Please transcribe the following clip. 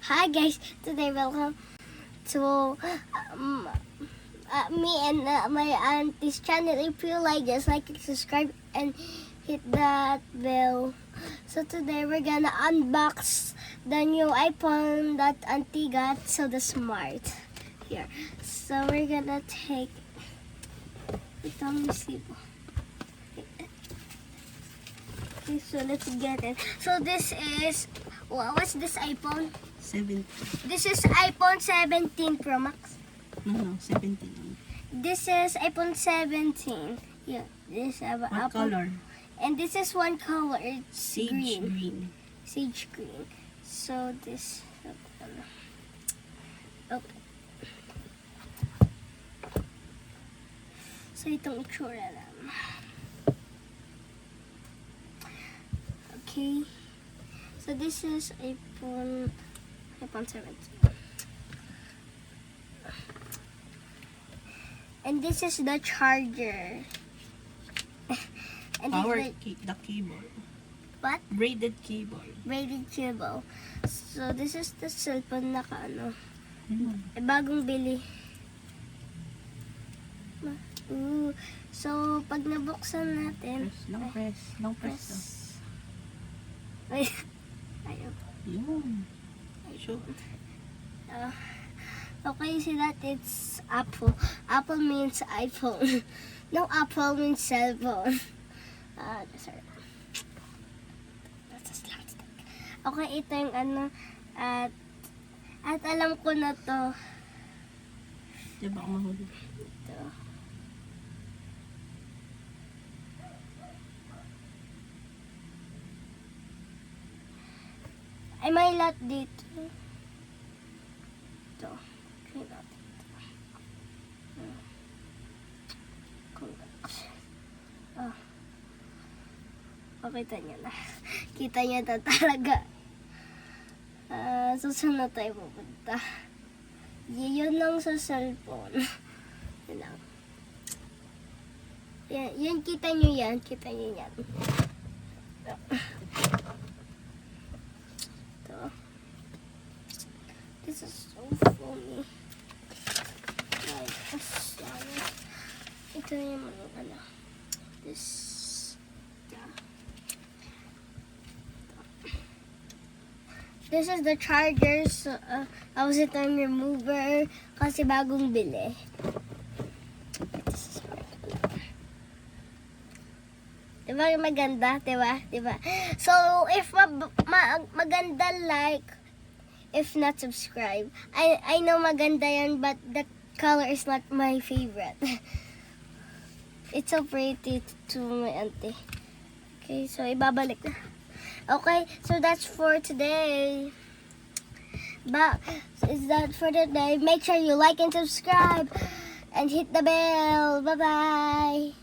Hi guys, today welcome to me and my auntie's channel. If you like, just like and subscribe and hit that bell. So today we're gonna unbox the new iPhone that auntie got, so the smart here. So we're gonna take itong resibo. Okay, so let's get it. So this is, what's this iPhone? 17. This is iPhone 17 Pro Max. No, 17. This is iPhone 17. Yeah, this What Apple. color? And this is one color. It's Sage green. Sage green. So this. Okay. So itong itsura lang. Okay. So this is iPhone 17. And this is the charger. And The keyboard. What? Braided keyboard. Braided cable. So this is the cellphone na kaano. Mm. Bagong bili. Ooh. So pag nabuksan natin, Long press. Ay, ayaw. Yun. Sure. Okay, see that it's Apple. Apple means iPhone. No, Apple means cell phone. Sorry. That's a slapstick. Okay, ito yung ano. At alam ko na to. Diba ako mahuli? Ito. Ay, may lot dito. Ito. Okay, lot dito. Congrats. Kita niyo na. Kita niyo na talaga. Susunod tayo pupunta. Yun lang sa cellphone. Yun lang. Yan, kita niyo yan. Kita niyo yan. This is so funny. Like, sorry. Ito yung mga ano. This. Yeah. This is the charger. So, tapos ito yung remover. Kasi bagong bili. Diba yung maganda? Diba? So, if maganda, like, if not subscribe. I know maganda yan, but the color is not my favorite. It's so pretty to my auntie. Okay, so ibabalik na. Okay, so that's for today. Is that for today? Make sure you like and subscribe and hit the bell. Bye-bye.